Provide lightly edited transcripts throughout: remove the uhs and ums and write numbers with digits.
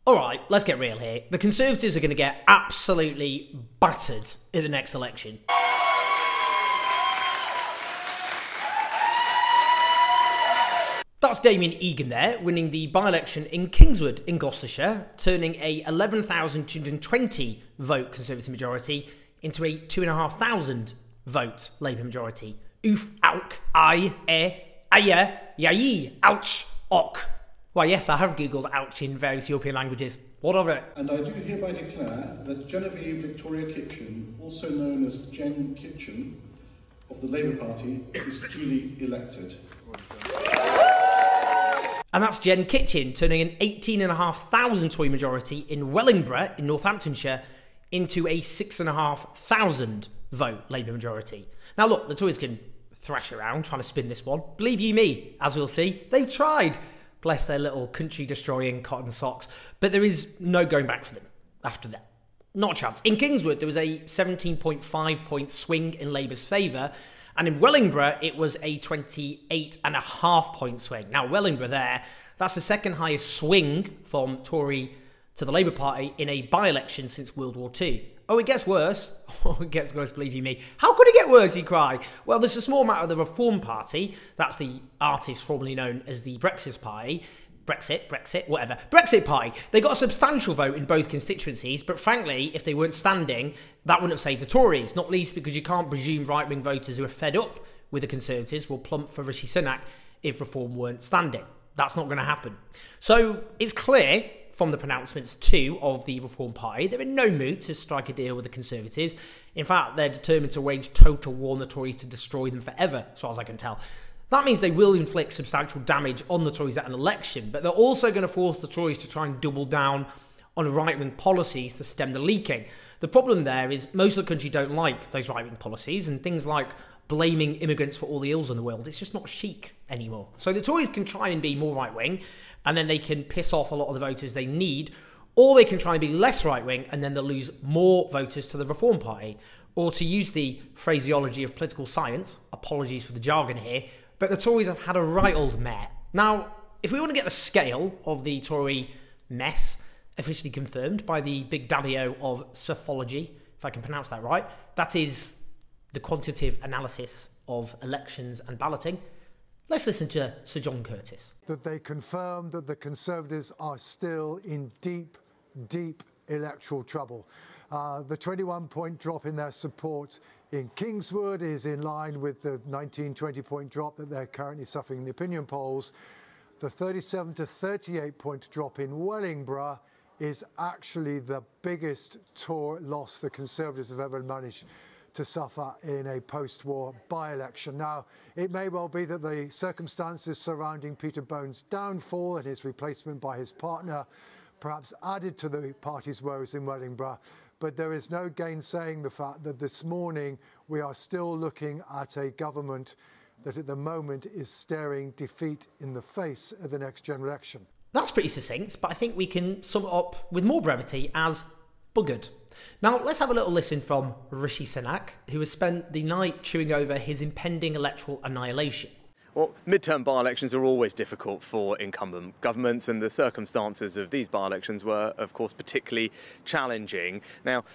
Alright, let's get real here. The Conservatives are going to get absolutely battered in the next election. That's Damien Egan there, winning the by-election in Kingswood in Gloucestershire, turning a 11,220 vote Conservative majority into a 2,500 vote Labour majority. Oof, auk, yai, ouch, ok. Why, yes, I have googled ouch in various European languages. What of it? And I do hereby declare that Genevieve Victoria Kitchen, also known as Jen Kitchen, of the Labour Party, is duly elected. And that's Jen Kitchen, turning an 18,500 Tory majority in Wellingborough in Northamptonshire into a 6,500 vote Labour majority. Now look, the Tories can thrash around trying to spin this one. Believe you me, as we'll see, they've tried. Bless their little country-destroying cotton socks. But there is no going back for them after that. Not a chance. In Kingswood, there was a 17.5 point swing in Labour's favour. And in Wellingborough, it was a 28.5 point swing. Now, Wellingborough there, that's the second highest swing from Tory to the Labour Party in a by-election since World War II. Oh, it gets worse. Oh, it gets worse, believe you me. How could it get worse, you cry? Well, there's a small matter of the Reform Party. That's the artist formerly known as the Brexit Party. Brexit Party. They got a substantial vote in both constituencies, but frankly, if they weren't standing, that wouldn't have saved the Tories, not least because you can't presume right-wing voters who are fed up with the Conservatives will plump for Rishi Sunak if Reform weren't standing. That's not going to happen. So it's clear from the pronouncements too of the Reform Party, they're in no mood to strike a deal with the Conservatives. In fact, they're determined to wage total war on the Tories to destroy them forever, as far as I can tell. That means they will inflict substantial damage on the Tories at an election, but they're also going to force the Tories to try and double down on right-wing policies to stem the leaking. The problem there is most of the country don't like those right-wing policies, and things like blaming immigrants for all the ills in the world, it's just not chic anymore. So the Tories can try and be more right-wing, and then they can piss off a lot of the voters they need, or they can try and be less right-wing, and then they'll lose more voters to the Reform Party. Or to use the phraseology of political science, apologies for the jargon here, but the Tories have had a right old mare. Now, if we want to get the scale of the Tory mess officially confirmed by the big daddy-o of psephology, if I can pronounce that right, that is the quantitative analysis of elections and balloting, let's listen to Sir John Curtis. That they confirm that the Conservatives are still in deep, deep electoral trouble. The 21-point drop in their support in Kingswood is in line with the 19-20 point drop that they're currently suffering in the opinion polls. The 37 to 38 point drop in Wellingborough is actually the biggest loss the Conservatives have ever managed to suffer in a post-war by-election. Now, it may well be that the circumstances surrounding Peter Bone's downfall and his replacement by his partner perhaps added to the party's woes in Wellingborough, but there is no gainsaying the fact that this morning we are still looking at a government that at the moment is staring defeat in the face at the next general election. That's pretty succinct, but I think we can sum it up with more brevity as buggered. Now, let's have a little listen from Rishi Sunak, who has spent the night chewing over his impending electoral annihilation. Well, midterm by-elections are always difficult for incumbent governments, and the circumstances of these by-elections were, of course, particularly challenging. Now,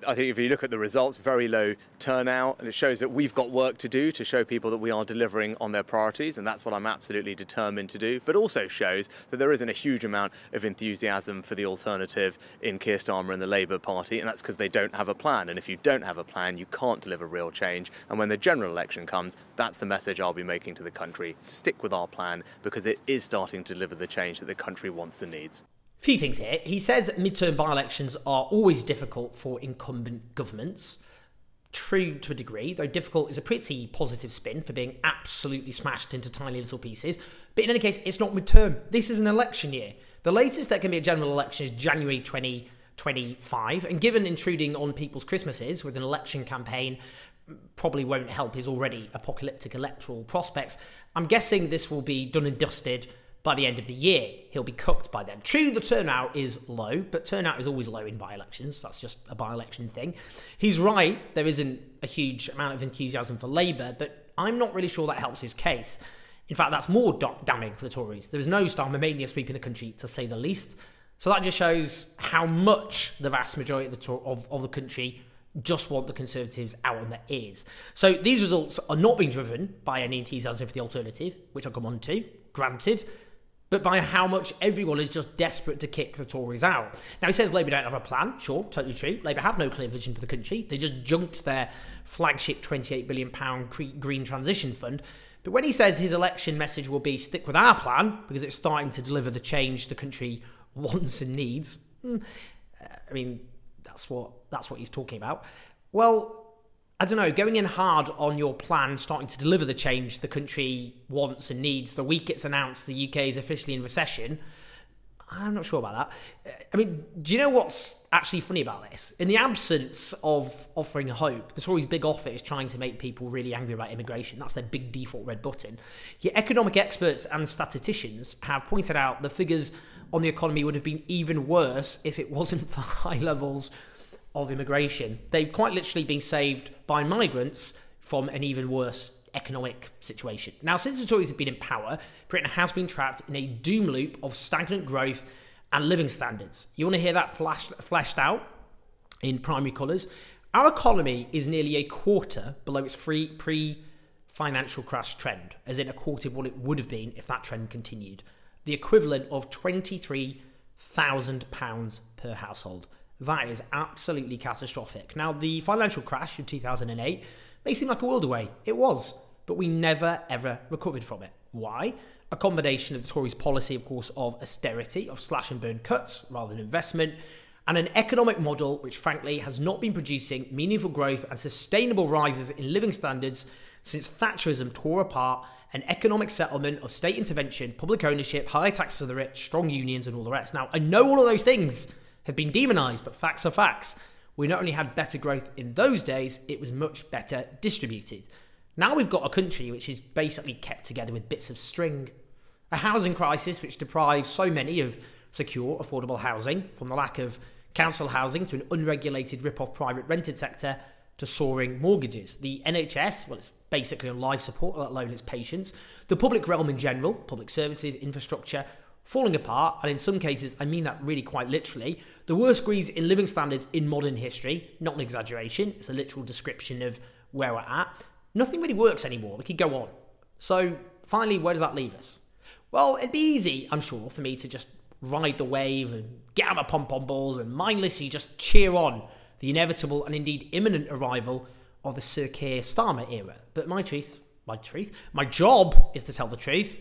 I think if you look at the results, very low turnout, and it shows that we've got work to do to show people that we are delivering on their priorities, and that's what I'm absolutely determined to do, but also shows that there isn't a huge amount of enthusiasm for the alternative in Keir Starmer and the Labour Party, and that's because they don't have a plan, and if you don't have a plan, you can't deliver real change, and when the general election comes, that's the message I'll be making to the country. Stick with our plan because it is starting to deliver the change that the country wants and needs. Few things here. He says midterm by-elections are always difficult for incumbent governments. True to a degree, though difficult is a pretty positive spin for being absolutely smashed into tiny little pieces. But in any case, it's not midterm. This is an election year. The latest that can be a general election is January 2025, and given intruding on people's Christmases with an election campaign probably won't help his already apocalyptic electoral prospects, I'm guessing this will be done and dusted by the end of the year. He'll be cooked by then. True, the turnout is low, but turnout is always low in by-elections. That's just a by-election thing. He's right, there isn't a huge amount of enthusiasm for Labour, but I'm not really sure that helps his case. In fact, that's more damning for the Tories. There is no Starmer mania sweeping the country, to say the least. So that just shows how much the vast majority of the country just want the Conservatives out on their ears. So these results are not being driven by any enthusiasm for the alternative, which I'll come on to, granted, but by how much everyone is just desperate to kick the Tories out. Now, he says Labour don't have a plan. Sure, totally true. Labour have no clear vision for the country. They just junked their flagship £28 billion green transition fund. But when he says his election message will be stick with our plan because it's starting to deliver the change the country wants and needs, I mean, that's what he's talking about. Well, I don't know, going in hard on your plan, starting to deliver the change the country wants and needs the week it's announced the UK is officially in recession, I'm not sure about that. I mean, do you know what's actually funny about this? In the absence of offering hope, the Tories' big offer is trying to make people really angry about immigration. That's their big default red button. Yet economic experts and statisticians have pointed out the figures on the economy would have been even worse if it wasn't for high levels of immigration. They've quite literally been saved by migrants from an even worse economic situation. Now, since the Tories have been in power, Britain has been trapped in a doom loop of stagnant growth and living standards. You want to hear that fleshed out in primary colours? Our economy is nearly a quarter below its pre-financial crash trend, as in a quarter of what it would have been if that trend continued. The equivalent of £23,000 per household. That is absolutely catastrophic. Now, the financial crash of 2008 may seem like a world away. It was, but we never, ever recovered from it. Why? A combination of the Tories' policy, of course, of austerity, of slash and burn cuts rather than investment, and an economic model which, frankly, has not been producing meaningful growth and sustainable rises in living standards since Thatcherism tore apart an economic settlement of state intervention, public ownership, high taxes on the rich, strong unions, and all the rest. Now, I know all of those things have been demonised, but facts are facts. We not only had better growth in those days, it was much better distributed. Now we've got a country which is basically kept together with bits of string. A housing crisis which deprives so many of secure, affordable housing, from the lack of council housing to an unregulated rip-off private rented sector to soaring mortgages. The NHS, well, it's basically on life support, let alone its patients. The public realm in general, public services, infrastructure, falling apart, and in some cases, I mean that really quite literally, the worst squeeze in living standards in modern history, not an exaggeration, it's a literal description of where we're at. Nothing really works anymore, we could go on. So, finally, where does that leave us? Well, it'd be easy, I'm sure, for me to just ride the wave and get out my pom-pom balls and mindlessly just cheer on the inevitable and indeed imminent arrival of the Sir Keir Starmer era. But my job is to tell the truth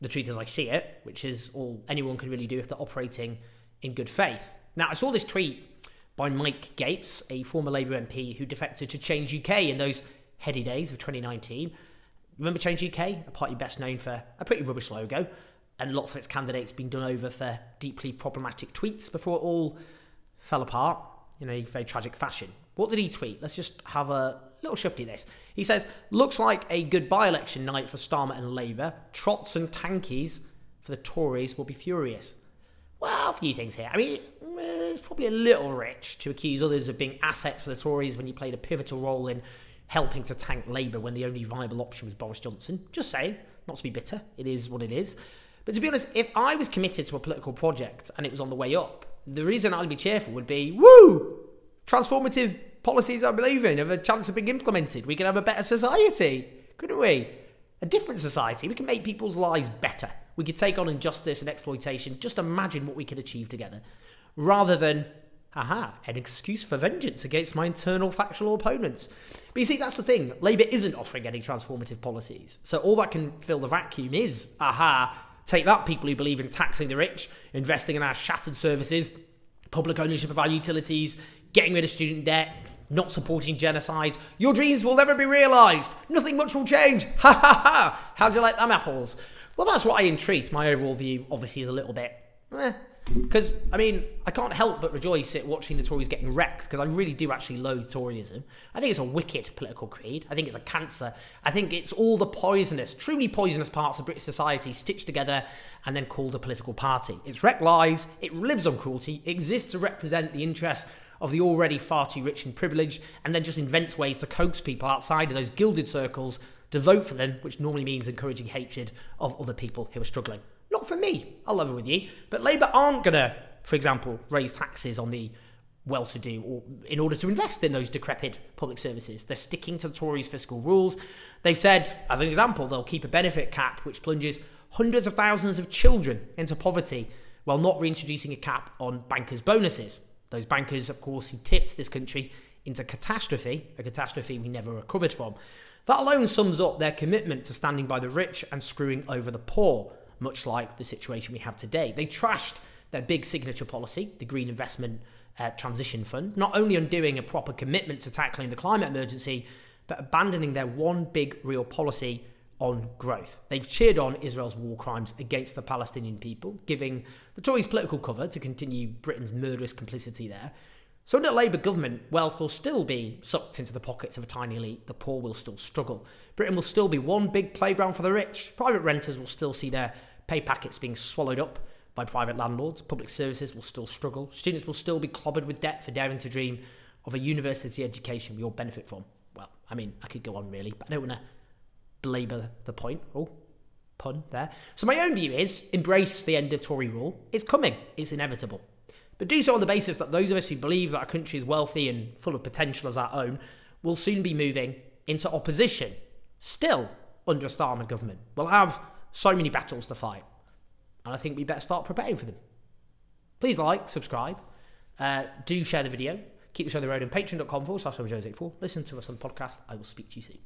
as I see it, which is all anyone can really do if they're operating in good faith. Now, I saw this tweet by Mike Gapes, a former Labour MP who defected to Change UK in those heady days of 2019. Remember Change UK? A party best known for a pretty rubbish logo, and lots of its candidates being done over for deeply problematic tweets before it all fell apart in a very tragic fashion. What did he tweet? Let's just have a little shifty this. He says, looks like a good by-election night for Starmer and Labour. Trots and tankies for the Tories will be furious. Well, a few things here. I mean, it's probably a little rich to accuse others of being assets for the Tories when you played a pivotal role in helping to tank Labour when the only viable option was Boris Johnson. Just saying, not to be bitter. It is what it is. But to be honest, if I was committed to a political project and it was on the way up, the reason I'd be cheerful would be, woo! Transformative policies I believe in have a chance of being implemented. We can have a better society, couldn't we? A different society. We can make people's lives better. We could take on injustice and exploitation. Just imagine what we could achieve together. Rather than, an excuse for vengeance against my internal factional opponents. But you see, that's the thing. Labour isn't offering any transformative policies. So all that can fill the vacuum is, take that, people who believe in taxing the rich, investing in our shattered services, public ownership of our utilities, getting rid of student debt, not supporting genocide. Your dreams will never be realised. Nothing much will change. Ha ha ha. How do you like them apples? Well, that's what I entreat. My overall view obviously is a little bit because, I mean, I can't help but rejoice at watching the Tories getting wrecked because I really do actually loathe Toryism. I think it's a wicked political creed. I think it's a cancer. I think it's all the poisonous, truly poisonous parts of British society stitched together and then called a political party. It's wrecked lives. It lives on cruelty. It exists to represent the interests of the already far too rich and privileged, and then just invents ways to coax people outside of those gilded circles to vote for them, which normally means encouraging hatred of other people who are struggling. Not for me, I'll love it with you, but Labour aren't going to for example, raise taxes on the well-to-do or in order to invest in those decrepit public services. They're sticking to the Tories' fiscal rules. They've said, as an example, they'll keep a benefit cap which plunges hundreds of thousands of children into poverty while not reintroducing a cap on bankers' bonuses. Those bankers, of course, who tipped this country into catastrophe, a catastrophe we never recovered from. That alone sums up their commitment to standing by the rich and screwing over the poor, much like the situation we have today. They trashed their big signature policy, the Green Investment Transition Fund, not only undoing a proper commitment to tackling the climate emergency, but abandoning their one big real policy on growth. They've cheered on Israel's war crimes against the Palestinian people, giving the Tories political cover to continue Britain's murderous complicity there. So under a Labour government, wealth will still be sucked into the pockets of a tiny elite. The poor will still struggle. Britain will still be one big playground for the rich. Private renters will still see their pay packets being swallowed up by private landlords. Public services will still struggle. Students will still be clobbered with debt for daring to dream of a university education we all benefit from. Well, I mean, I could go on really, but I don't want to belabour the point. Oh, pun there. So my own view is, embrace the end of Tory rule. It's coming. It's inevitable. But do so on the basis that those of us who believe that our country is wealthy and full of potential as our own will soon be moving into opposition, still under a Starmer government. We'll have so many battles to fight. And I think we better start preparing for them. Please like, subscribe, do share the video, keep the show on the road on patreon.com/Jose84. Listen to us on the podcast. I will speak to you soon.